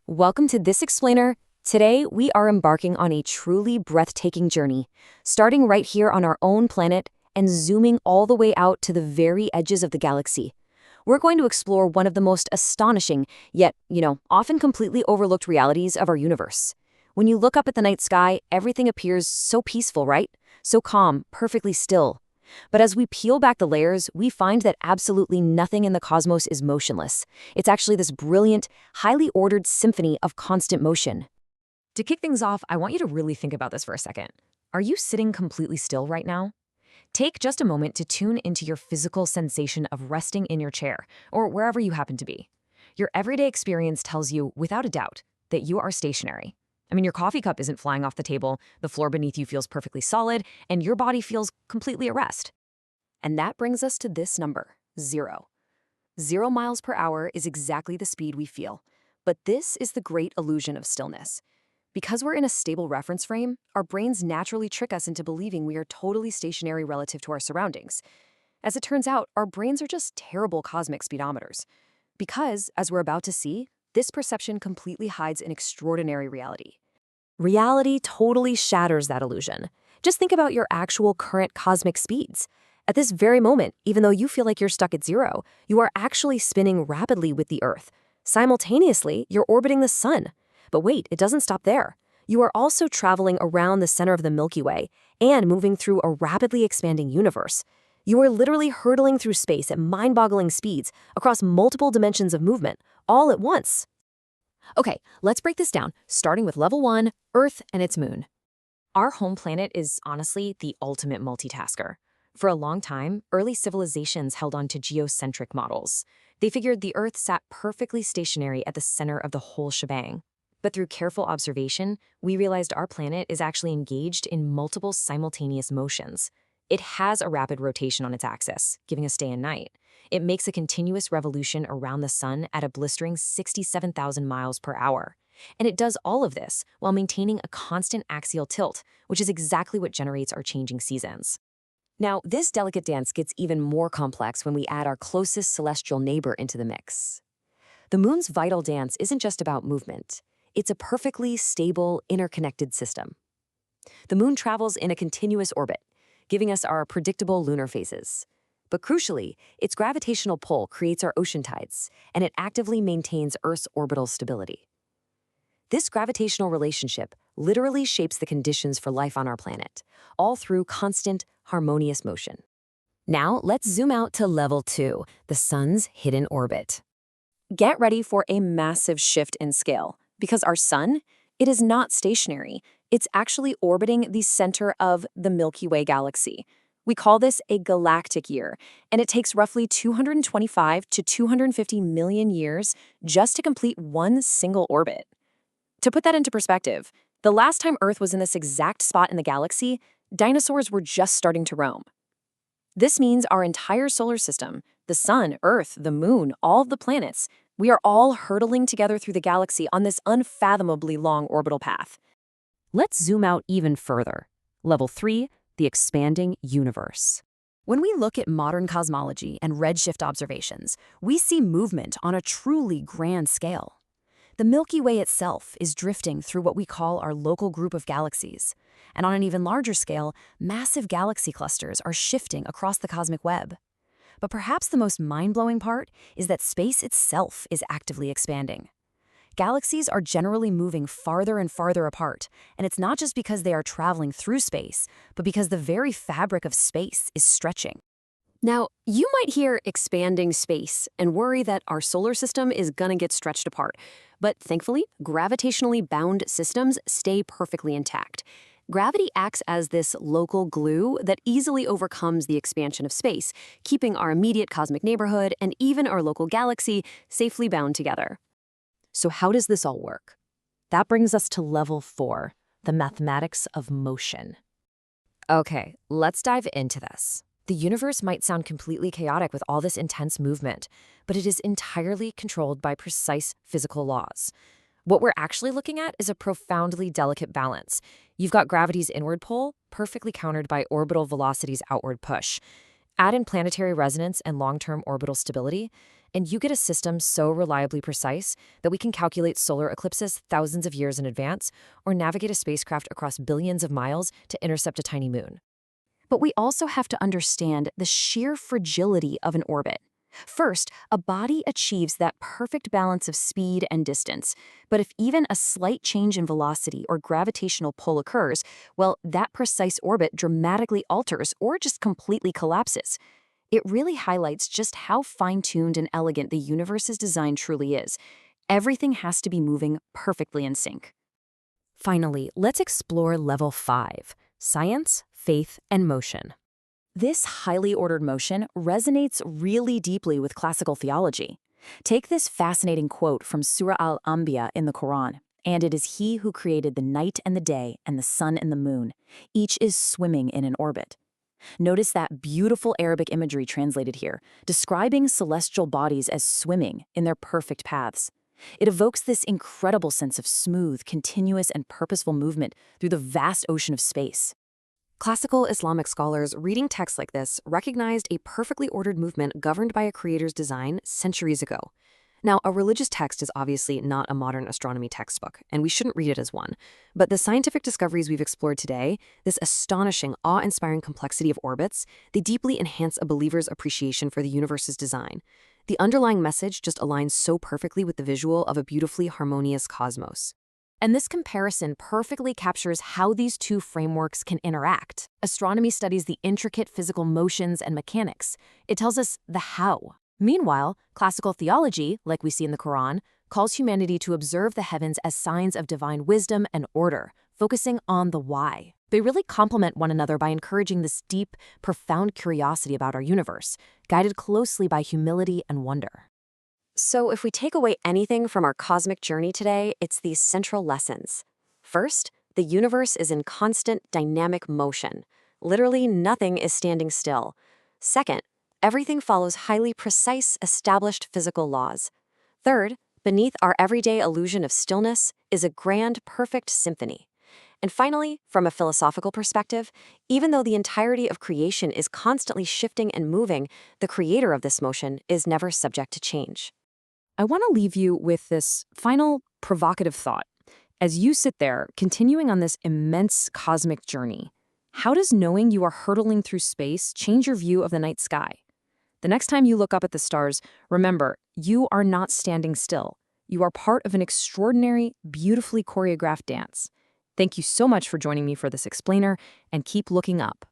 Welcome to This Explainer. Today, we are embarking on a truly breathtaking journey, starting right here on our own planet and zooming all the way out to the very edges of the galaxy. We're going to explore one of the most astonishing, yet, often completely overlooked realities of our universe. When you look up at the night sky, everything appears so peaceful, right? So calm, perfectly still. But as we peel back the layers, we find that absolutely nothing in the cosmos is motionless. It's actually this brilliant, highly ordered symphony of constant motion. To kick things off, I want you to really think about this for a second. Are you sitting completely still right now? Take just a moment to tune into your physical sensation of resting in your chair, or wherever you happen to be. Your everyday experience tells you, without a doubt, that you are stationary. Your coffee cup isn't flying off the table, the floor beneath you feels perfectly solid, and your body feels completely at rest. And that brings us to this number, 0. 0 miles per hour is exactly the speed we feel. But this is the great illusion of stillness. Because we're in a stable reference frame, our brains naturally trick us into believing we are totally stationary relative to our surroundings. As it turns out, our brains are just terrible cosmic speedometers. Because, as we're about to see, this perception completely hides an extraordinary reality. Reality totally shatters that illusion. Just think about your actual current cosmic speeds. At this very moment, even though you feel like you're stuck at 0, you are actually spinning rapidly with the Earth. Simultaneously, you're orbiting the Sun. But wait, it doesn't stop there. You are also traveling around the center of the Milky Way and moving through a rapidly expanding universe. You are literally hurtling through space at mind-boggling speeds across multiple dimensions of movement, all at once. Okay, let's break this down, starting with level 1, Earth and its moon. Our home planet is honestly the ultimate multitasker. For a long time, early civilizations held on to geocentric models. They figured the Earth sat perfectly stationary at the center of the whole shebang. But through careful observation, we realized our planet is actually engaged in multiple simultaneous motions. It has a rapid rotation on its axis, giving us day and night. It makes a continuous revolution around the sun at a blistering 67,000 miles per hour. And it does all of this while maintaining a constant axial tilt, which is exactly what generates our changing seasons. Now, this delicate dance gets even more complex when we add our closest celestial neighbor into the mix. The moon's vital dance isn't just about movement. It's a perfectly stable, interconnected system. The moon travels in a continuous orbit, giving us our predictable lunar phases. But crucially, its gravitational pull creates our ocean tides, and it actively maintains Earth's orbital stability. This gravitational relationship literally shapes the conditions for life on our planet, all through constant, harmonious motion. Now, let's zoom out to level 2, the sun's hidden orbit. Get ready for a massive shift in scale, because our sun, it is not stationary. It's actually orbiting the center of the Milky Way galaxy. We call this a galactic year, and it takes roughly 225 to 250 million years just to complete one single orbit. To put that into perspective, the last time Earth was in this exact spot in the galaxy, dinosaurs were just starting to roam. This means our entire solar system, the sun, Earth, the moon, all of the planets, we are all hurtling together through the galaxy on this unfathomably long orbital path. Let's zoom out even further. Level 3, the expanding universe. When we look at modern cosmology and redshift observations, we see movement on a truly grand scale. The Milky Way itself is drifting through what we call our local group of galaxies. And on an even larger scale, massive galaxy clusters are shifting across the cosmic web. But perhaps the most mind-blowing part is that space itself is actively expanding. Galaxies are generally moving farther and farther apart, and it's not just because they are traveling through space, but because the very fabric of space is stretching. Now, you might hear expanding space and worry that our solar system is gonna get stretched apart. But thankfully, gravitationally bound systems stay perfectly intact. Gravity acts as this local glue that easily overcomes the expansion of space, keeping our immediate cosmic neighborhood and even our local galaxy safely bound together. So how does this all work? That brings us to level 4, the mathematics of motion. Okay, let's dive into this. The universe might sound completely chaotic with all this intense movement, but it is entirely controlled by precise physical laws. What we're actually looking at is a profoundly delicate balance. You've got gravity's inward pull, perfectly countered by orbital velocity's outward push. Add in planetary resonance and long-term orbital stability, And you get a system so reliably precise that we can calculate solar eclipses thousands of years in advance or navigate a spacecraft across billions of miles to intercept a tiny moon. But we also have to understand the sheer fragility of an orbit. First, a body achieves that perfect balance of speed and distance. But if even a slight change in velocity or gravitational pull occurs, well, that precise orbit dramatically alters or just completely collapses. It really highlights just how fine-tuned and elegant the universe's design truly is. Everything has to be moving perfectly in sync. Finally, let's explore level 5, science, faith, and motion. This highly ordered motion resonates really deeply with classical theology. Take this fascinating quote from Surah Al-Anbya in the Quran, "And it is He who created the night and the day and the sun and the moon. Each is swimming in an orbit." Notice that beautiful Arabic imagery translated here, describing celestial bodies as swimming in their perfect paths. It evokes this incredible sense of smooth, continuous, and purposeful movement through the vast ocean of space. Classical Islamic scholars reading texts like this recognized a perfectly ordered movement governed by a creator's design centuries ago. Now, a religious text is obviously not a modern astronomy textbook, and we shouldn't read it as one. But the scientific discoveries we've explored today, this astonishing, awe-inspiring complexity of orbits, they deeply enhance a believer's appreciation for the universe's design. The underlying message just aligns so perfectly with the visual of a beautifully harmonious cosmos. And this comparison perfectly captures how these two frameworks can interact. Astronomy studies the intricate physical motions and mechanics. It tells us the how. Meanwhile, classical theology, like we see in the Quran, calls humanity to observe the heavens as signs of divine wisdom and order, focusing on the why. They really complement one another by encouraging this deep, profound curiosity about our universe, guided closely by humility and wonder. So if we take away anything from our cosmic journey today, it's these central lessons. First, the universe is in constant dynamic motion. Literally nothing is standing still. Second, everything follows highly precise, established physical laws. Third, beneath our everyday illusion of stillness is a grand, perfect symphony. And finally, from a philosophical perspective, even though the entirety of creation is constantly shifting and moving, the creator of this motion is never subject to change. I want to leave you with this final provocative thought. As you sit there, continuing on this immense cosmic journey, how does knowing you are hurtling through space change your view of the night sky? The next time you look up at the stars, remember, you are not standing still. You are part of an extraordinary, beautifully choreographed dance. Thank you so much for joining me for this explainer, and keep looking up.